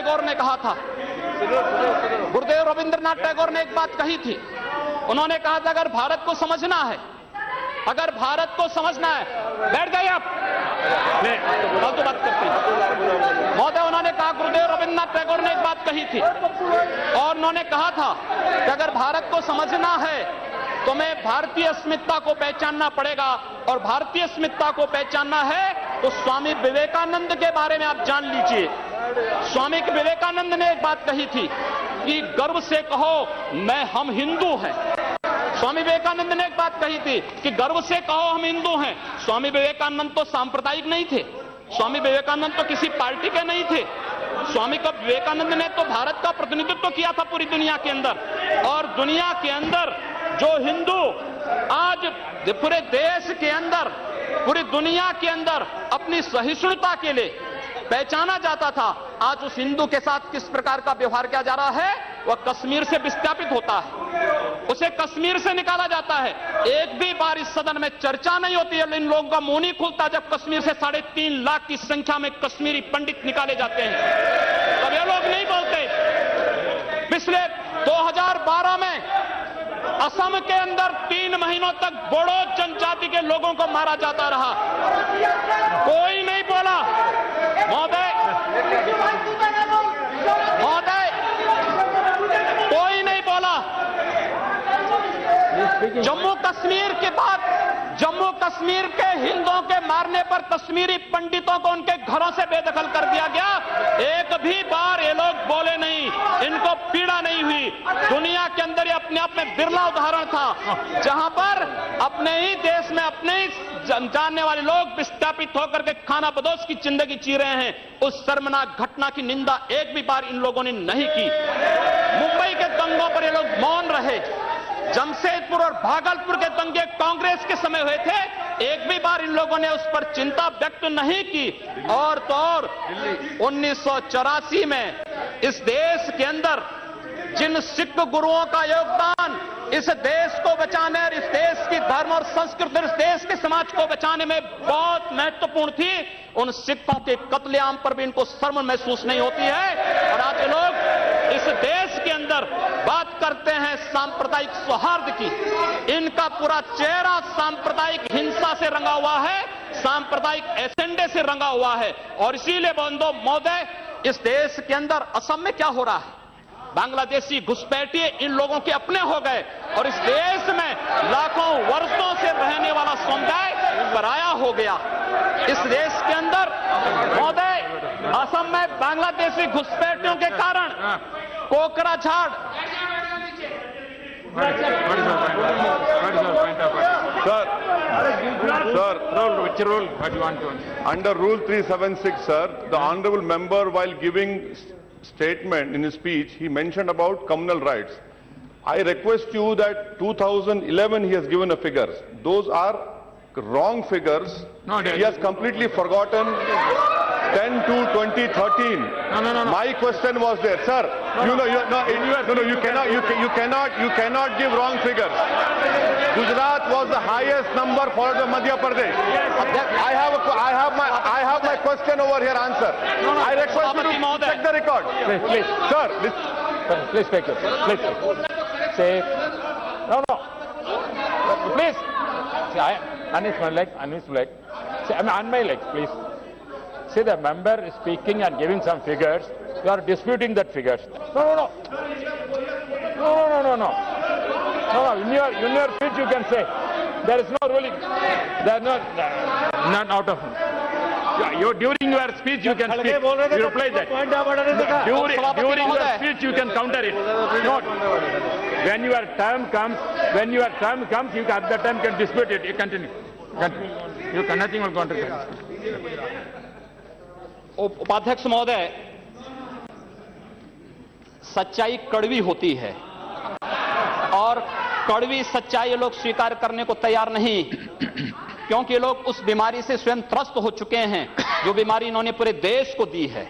टैगोर ने कहा था, गुरुदेव रविंद्रनाथ टैगोर ने एक बात कही थी। उन्होंने कहा था अगर भारत को समझना है, अगर भारत को समझना है, बैठ गए आप, फालतू बात करते हैं महोदय। उन्होंने कहा, गुरुदेव रविंद्रनाथ टैगोर ने एक बात कही थी और उन्होंने कहा था कि अगर भारत को समझना है तो मैं भारतीय अस्मिता को पहचानना पड़ेगा, और भारतीय अस्मिता को पहचानना है तो स्वामी विवेकानंद के बारे में आप जान लीजिए। स्वामी विवेकानंद ने एक बात कही थी कि गर्व से कहो हम हिंदू हैं। स्वामी विवेकानंद ने एक बात कही थी कि गर्व से कहो हम हिंदू हैं। स्वामी विवेकानंद तो सांप्रदायिक नहीं थे, स्वामी विवेकानंद तो किसी पार्टी के नहीं थे। स्वामी विवेकानंद ने तो भारत का प्रतिनिधित्व किया था पूरी दुनिया के अंदर, और दुनिया के अंदर जो हिंदू आज पूरे देश के अंदर, पूरी दुनिया के अंदर अपनी सहिष्णुता के लिए पहचाना जाता था, आज उस हिंदू के साथ किस प्रकार का व्यवहार किया जा रहा है, वह कश्मीर से विस्थापित होता है, उसे कश्मीर से निकाला जाता है। एक भी बार इस सदन में चर्चा नहीं होती है, इन लोगों का मुंह नहीं खुलता जब कश्मीर से 3.5 लाख की संख्या में कश्मीरी पंडित निकाले जाते हैं, तब ये लोग नहीं बोलते। पिछले 2012 में असम के अंदर 3 महीनों तक बोडो जनजाति के लोगों को मारा जाता रहा, कोई नहीं बोला। महोदय, कोई नहीं बोला। जम्मू कश्मीर के बाद जम्मू कश्मीर के हिंदुओं के मारने पर कश्मीरी पंडितों को उनके घरों से बेदखल कर दिया गया, एक भी बार ये लोग बोले नहीं, इनको पीड़ा नहीं हुई। दुनिया के अंदर ये अपने आप में बिरला उदाहरण था जहां पर अपने ही देश में अपने ही जानने वाले लोग विस्थापित होकर के खाना बदोश की जिंदगी जी रहे हैं। उस शर्मनाक घटना की निंदा एक भी बार इन लोगों ने नहीं की। मुंबई के दंगों पर ये लोग मौन रहे। जमशेदपुर और भागलपुर के दंगे कांग्रेस के समय हुए थे, एक भी बार इन लोगों ने उस पर चिंता व्यक्त नहीं की। और तो और 1984 में इस देश के अंदर जिन सिख गुरुओं का योगदान इस देश को बचाने और इस देश की धर्म और संस्कृति और इस देश के समाज को बचाने में बहुत महत्वपूर्ण थी, उन सिखों के कत्लेआम पर भी इनको शर्म महसूस नहीं होती है। और आज लोग इस देश के अंदर बात करते हैं सांप्रदायिक सौहार्द की, इनका पूरा चेहरा सांप्रदायिक हिंसा से रंगा हुआ है, सांप्रदायिक एजेंडे से रंगा हुआ है। और इसीलिए बंधु महोदय, इस देश के अंदर असम में क्या हो रहा है, बांग्लादेशी घुसपैठिए इन लोगों के अपने हो गए, और इस देश में लाखों वर्षों से रहने वाला समुदाय पराया हो गया। इस देश के अंदर महोदय, असम में बांग्लादेशी घुसपैठियों के कारण Kokrajhar Under Rule 376, sir, the honourable member, while giving statement in his speech, he mentioned about communal rights. I request you that 2011 he has given a figures. Those are wrong figures. No, he has completely forgotten 10 to 2013. No. My question was there, sir. You cannot give wrong figures. Gujarat was the highest number for the Madhya Pradesh. I have my question over here. Answer. I request you to check the record. Please. Sir, Please take it. Please. Say. No. Please. See, Anish my leg. See, I'm on my leg, please. See, the member is speaking and giving some figures. You are disputing that figures. No. In your speech you can say. There is no ruling. There is not out of. During your speech you can speak. You reply that. During your speech you can counter it. Not. When your time comes, you at that time can dispute it. You continue. You can nothing will contribute. उपाध्यक्ष महोदय, सच्चाई कड़वी होती है और कड़वी सच्चाई ये लोग स्वीकार करने को तैयार नहीं, क्योंकि ये लोग उस बीमारी से स्वयं त्रस्त हो चुके हैं जो बीमारी इन्होंने पूरे देश को दी है।